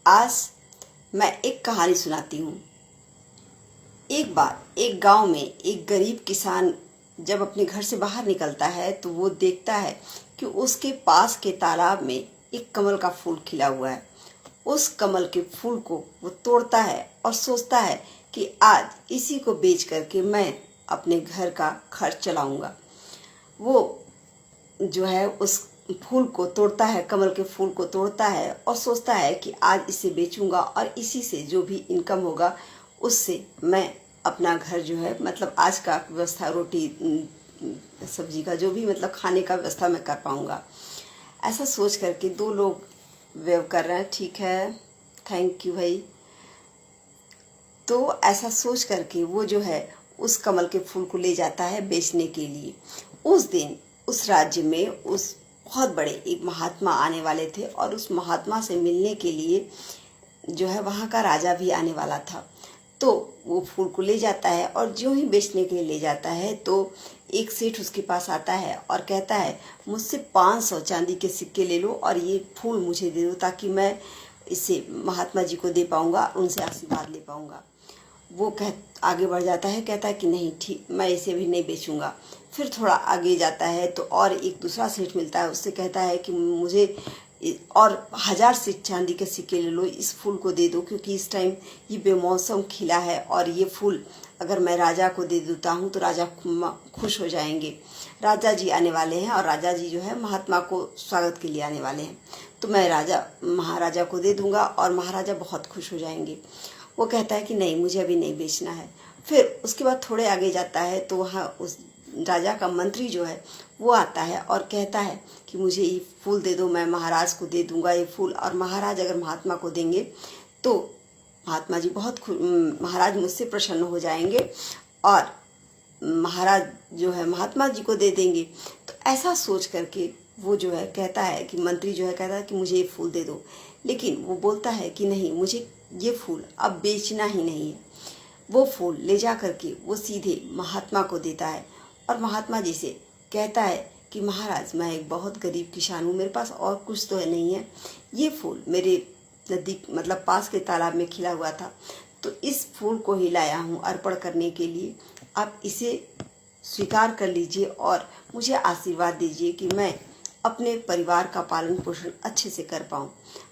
आज मैं एक कहानी सुनाती हूँ। एक बार एक गांव में एक गरीब किसान जब अपने घर से बाहर निकलता है तो वो देखता है कि उसके पास के तालाब में एक कमल का फूल खिला हुआ है। उस कमल के फूल को वो तोड़ता है और सोचता है कि आज इसी को बेच करके मैं अपने घर का खर्च चलाऊंगा। वो जो है उस फूल को तोड़ता है, कमल के फूल को तोड़ता है और सोचता है कि आज इसे बेचूंगा और इसी से जो भी इनकम होगा उससे मैं अपना घर जो है मतलब आज का व्यवस्था, रोटी सब्जी का जो भी मतलब खाने का व्यवस्था मैं कर पाऊंगा। ऐसा सोच करके दो लोग वेव कर रहे हैं, ठीक है, थैंक यू भाई। तो ऐसा सोच करके वो जो है उस कमल के फूल को ले जाता है बेचने के लिए। उस दिन उस राज्य में उस बहुत बड़े एक महात्मा आने वाले थे और उस महात्मा से मिलने के लिए जो है वहाँ का राजा भी आने वाला था। तो वो फूल को ले जाता है और जो ही बेचने के लिए ले जाता है तो एक सेठ उसके पास आता है और कहता है मुझसे 500 चांदी के सिक्के ले लो और ये फूल मुझे दे दो ताकि मैं इसे महात्मा जी को दे पाऊंगा, उनसे आशीर्वाद ले पाऊंगा। वो आगे बढ़ जाता है, कहता है कि नहीं ठीक, मैं इसे भी नहीं बेचूंगा। फिर थोड़ा आगे जाता है तो और एक दूसरा सेठ मिलता है, उससे कहता है कि मुझे और 1000 से चांदी के सिक्के ले लो, इस फूल को दे दो क्योंकि इस टाइम ये बेमौसम खिला है और ये फूल अगर मैं राजा को दे देता हूँ तो राजा खुश हो जाएंगे। राजा जी आने वाले हैं और राजा जी जो है महात्मा को स्वागत के लिए आने वाले हैं, तो मैं महाराजा को दे दूंगा और महाराजा बहुत खुश हो जाएंगे। वो कहता है कि नहीं, मुझे अभी नहीं बेचना है। फिर उसके बाद थोड़े आगे जाता है तो वहाँ उस राजा का मंत्री जो है वो आता है और कहता है कि मुझे ये फूल दे दो, मैं महाराज को दे दूंगा ये फूल, और महाराज अगर महात्मा को देंगे तो महात्मा जी महाराज मुझसे प्रसन्न हो जाएंगे और महाराज जो है महात्मा जी को दे देंगे। तो ऐसा सोच करके वो जो है कहता है कि मंत्री जो है कहता है कि मुझे ये फूल दे दो, लेकिन वो बोलता है कि नहीं, मुझे ये फूल अब बेचना ही नहीं है। वो फूल ले जा करके वो सीधे महात्मा को देता है और महात्मा जी से कहता है कि महाराज, मैं एक बहुत गरीब किसान हूँ, मेरे पास और कुछ तो नहीं है, ये फूल मेरे नज़दीक मतलब पास के तालाब में खिला हुआ था, तो इस फूल को ही लाया हूँ अर्पण करने के लिए, आप इसे स्वीकार कर लीजिए और मुझे आशीर्वाद दीजिए कि मैं अपने परिवार का पालन पोषण अच्छे से कर पाऊँ।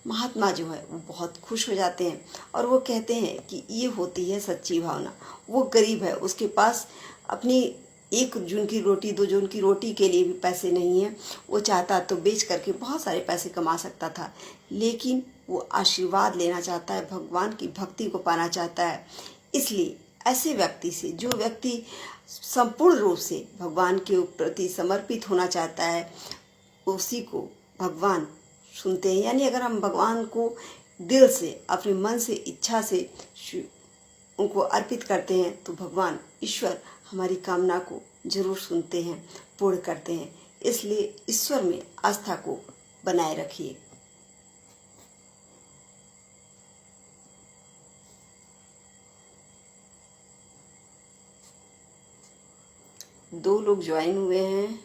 महात्मा जो है वो बहुत खुश हो जाते हैं और वो कहते हैं कि ये होती है सच्ची भावना। वो गरीब है, उसके पास अपनी 1 जून की रोटी 2 जून की रोटी के लिए भी पैसे नहीं है। वो चाहता तो बेच करके बहुत सारे पैसे कमा सकता था, लेकिन वो आशीर्वाद लेना चाहता है, भगवान की भक्ति को पाना चाहता है। इसलिए ऐसे व्यक्ति से, जो व्यक्ति संपूर्ण रूप से भगवान के प्रति समर्पित होना चाहता है, उसी को भगवान सुनते हैं। यानी अगर हम भगवान को दिल से, अपने मन से, इच्छा से उनको अर्पित करते हैं तो भगवान ईश्वर हमारी कामना को जरूर सुनते हैं, पूर्ण करते हैं। इसलिए ईश्वर में आस्था को बनाए रखिए। दो लोग ज्वाइन हुए हैं।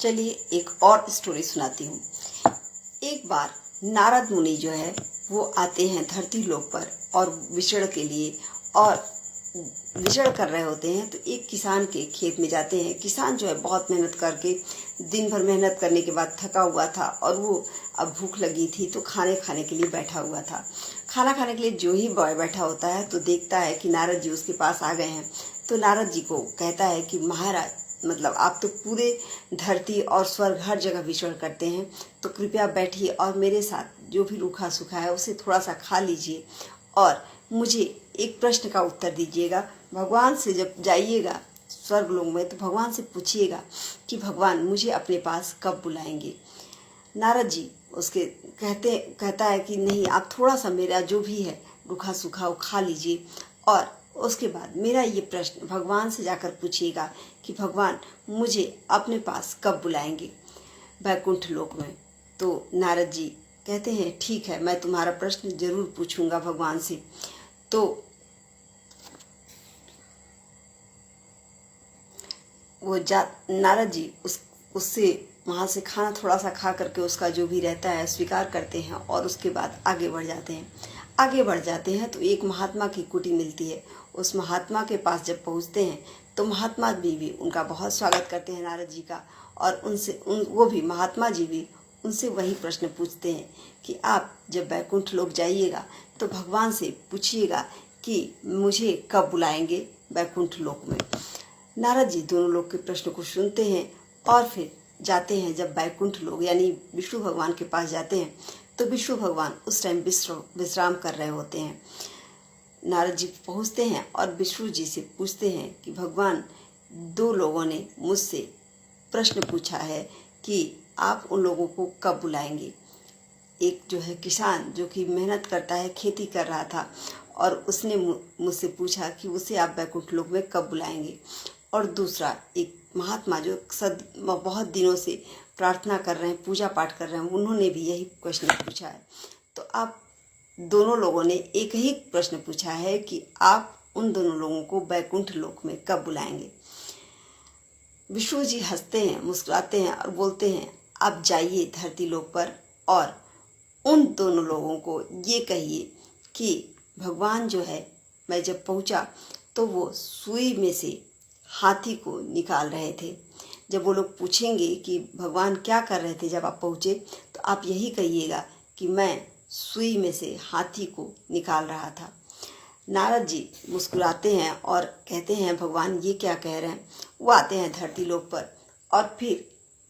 चलिए एक और स्टोरी सुनाती हूँ। एक बार नारद मुनि जो है वो आते हैं धरती लोक पर और विचरण के लिए, और विचरण कर रहे होते हैं तो एक किसान के खेत में जाते हैं। किसान जो है बहुत मेहनत करके, दिन भर मेहनत करने के बाद थका हुआ था और वो अब भूख लगी थी तो खाने के लिए बैठा हुआ था। खाना खाने के लिए जो ही बॉय बैठा होता है तो देखता है कि नारद जी उसके पास आ गए हैं। तो नारद जी को कहता है कि महाराज, मतलब आप तो पूरे धरती और स्वर्ग हर जगह विचरण करते हैं, तो कृपया बैठिए और मेरे साथ जो भी रूखा सूखा है उसे थोड़ा सा खा लीजिए और मुझे एक प्रश्न का उत्तर दीजिएगा। भगवान से जब जाइएगा स्वर्ग लोक में तो भगवान से पूछिएगा कि भगवान मुझे अपने पास कब बुलाएंगे। नारद जी उसके कहता है कि नहीं, आप थोड़ा सा मेरा जो भी है रूखा सूखा वो खा लीजिए और उसके बाद मेरा ये प्रश्न भगवान से जाकर पूछिएगा कि भगवान मुझे अपने पास कब बुलाएंगे वैकुंठ लोक में। तो नारद जी कहते हैं ठीक है, मैं तुम्हारा प्रश्न जरूर पूछूंगा भगवान से। तो वो नारद जी उससे वहाँ से खाना थोड़ा सा खा करके उसका जो भी रहता है स्वीकार करते हैं और उसके बाद आगे बढ़ जाते हैं। आगे बढ़ जाते हैं तो एक महात्मा की कुटी मिलती है। उस महात्मा के पास जब पहुँचते हैं तो महात्मा भी उनका बहुत स्वागत करते हैं नारद जी का, और वो भी महात्मा जी भी उनसे वही प्रश्न पूछते हैं कि आप जब वैकुंठ लोक जाइएगा तो भगवान से पूछिएगा कि मुझे कब बुलाएंगे वैकुंठ लोक में। नारद जी दोनों लोग के प्रश्न को सुनते हैं और फिर जाते हैं। जब वैकुंठ लोग यानी विष्णु भगवान के पास जाते हैं तो विष्णु भगवान उस टाइम विश्राम कर रहे होते हैं। नारद जी पहुँचते हैं और विष्णु जी से पूछते हैं कि भगवान, दो लोगों ने मुझसे प्रश्न पूछा है कि आप उन लोगों को कब बुलाएंगे। एक जो है किसान जो कि मेहनत करता है, खेती कर रहा था, और उसने मुझसे पूछा कि उसे आप वैकुंठ लोक में कब बुलाएंगे। और दूसरा एक महात्मा जो बहुत दिनों से प्रार्थना कर रहे हैं, पूजा पाठ कर रहे हैं, उन्होंने भी यही प्रश्न पूछा है। तो आप दोनों लोगों ने एक ही प्रश्न पूछा है कि आप उन दोनों लोगों को वैकुंठ लोक में कब बुलाएंगे। विष्णु जी हंसते हैं, मुस्कुराते हैं और बोलते हैं आप जाइए धरती लोक पर और उन दोनों लोगों को ये कहिए कि भगवान जो है, मैं जब पहुंचा तो वो सुई में से हाथी को निकाल रहे थे। जब वो लोग पूछेंगे कि भगवान क्या कर रहे थे जब आप पहुँचे, तो आप यही कहिएगा कि मैं सुई में से हाथी को निकाल रहा था। नारद जी मुस्कुराते हैं और कहते हैं भगवान ये क्या कह रहे हैं। वो आते हैं धरती लोक पर और फिर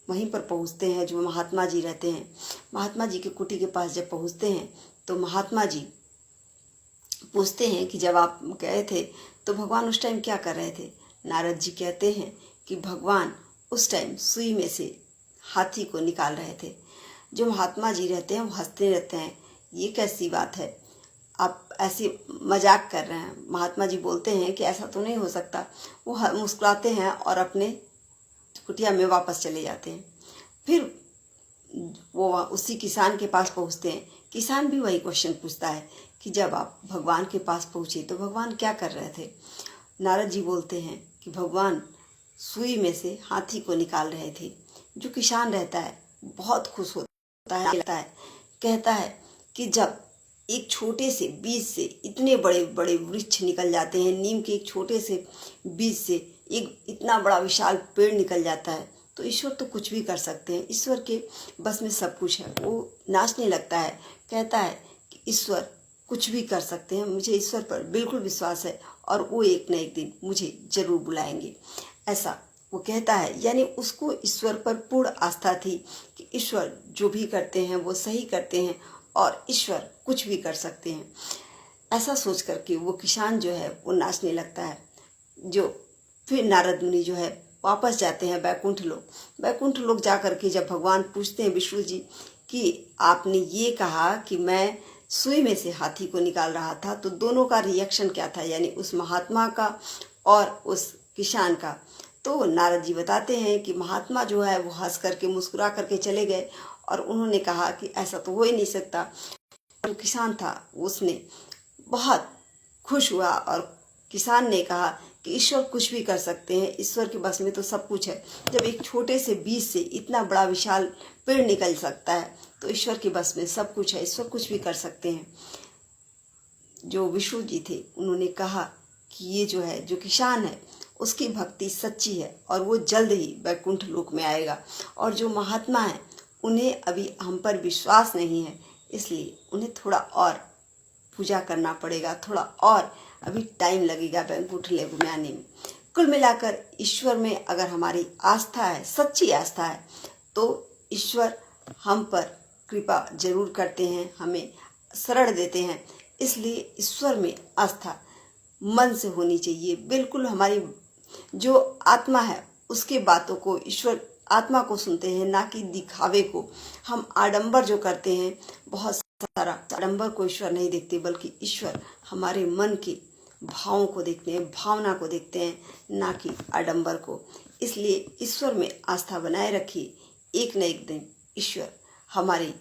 वहीं पर पहुँचते हैं जो महात्मा जी रहते हैं। महात्मा जी के कुटी के पास जब पहुँचते हैं तो महात्मा जी पूछते हैं कि जब आप गए थे तो भगवान उस टाइम क्या कर रहे थे। नारद जी कहते हैं कि भगवान उस टाइम सुई में से हाथी को निकाल रहे थे। जो महात्मा जी रहते हैं वो हंसते रहते हैं, ये कैसी बात है, आप ऐसे मजाक कर रहे हैं। महात्मा जी बोलते हैं कि ऐसा तो नहीं हो सकता। वो मुस्कुराते हैं और अपने कुटिया में वापस चले जाते हैं। फिर वो उसी किसान के पास पहुंचते हैं। किसान भी वही क्वेश्चन पूछता है कि जब आप भगवान के पास पहुंचे तो भगवान क्या कर रहे थे। नारद जी बोलते हैं कि भगवान सुई में से हाथी को निकाल रहे थे। जो किसान रहता है बहुत खुश होता है, कहता है कि जब एक छोटे से बीज से इतने बड़े बड़े वृक्ष निकल जाते हैं, नीम के एक छोटे से बीज से एक इतना बड़ा विशाल पेड़ निकल जाता है, तो ईश्वर तो कुछ भी कर सकते हैं। ईश्वर के बस में सब कुछ है। वो नाचने लगता है, कहता है कि ईश्वर कुछ भी कर सकते हैं, मुझे ईश्वर पर बिल्कुल विश्वास है और वो एक न एक दिन मुझे जरूर बुलाएंगे, ऐसा वो कहता है। यानी उसको ईश्वर पर पूर्ण आस्था थी कि ईश्वर जो भी करते हैं वो सही करते हैं और ईश्वर कुछ भी कर सकते हैं। ऐसा सोच करके वो किसान जो है वो नाचने लगता है। जो फिर नारद मुनि जो है वापस जाते हैं वैकुंठ लोक। वैकुंठ लोक जा करके जब भगवान पूछते हैं विष्णु जी कि आपने ये कहा कि मैं सुई में से हाथी को निकाल रहा था, तो दोनों का रिएक्शन क्या था, यानी उस महात्मा का और उस किसान का। तो नारद जी बताते हैं कि महात्मा जो है वो हंस करके मुस्कुरा करके चले गए और उन्होंने कहा कि ऐसा तो हो ही नहीं सकता। जो किसान था उसने बहुत खुश हुआ और किसान ने कहा कि ईश्वर कुछ भी कर सकते हैं, ईश्वर के बस में तो सब कुछ है। जब एक छोटे से बीज से इतना बड़ा विशाल पेड़ निकल सकता है तो ईश्वर के बस में सब कुछ है, ईश्वर कुछ भी कर सकते हैं। जो विष्णु जी थे उन्होंने कहा कि ये जो है, जो किसान है उसकी भक्ति सच्ची है और वो जल्द ही वैकुंठ लोक में आएगा। और जो महात्मा है उन्हें अभी हम पर विश्वास नहीं है, इसलिए उन्हें थोड़ा और पूजा करना पड़ेगा, थोड़ा और अभी टाइम लगेगा वैकुंठ लोक में आने में। कुल मिलाकर ईश्वर में अगर हमारी आस्था है, सच्ची आस्था है, तो ईश्वर हम पर कृपा जरूर करते हैं, हमें शरण देते हैं। इसलिए ईश्वर में आस्था मन से होनी चाहिए। बिल्कुल हमारी जो आत्मा है उसके बातों को, ईश्वर आत्मा को सुनते हैं, ना कि दिखावे को। हम आडंबर जो करते हैं, बहुत सारा आडंबर को ईश्वर नहीं देखते, बल्कि ईश्वर हमारे मन के भावों को देखते हैं, भावना को देखते हैं, ना कि आडंबर को। इसलिए ईश्वर में आस्था बनाए रखिए। एक न एक दिन ईश्वर हमारी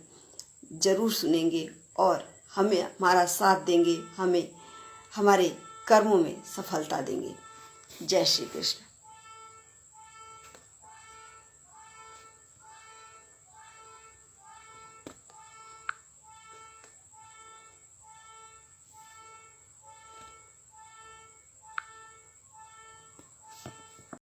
जरूर सुनेंगे और हमें हमारा साथ देंगे, हमें हमारे कर्मों में सफलता देंगे। जय श्री कृष्ण।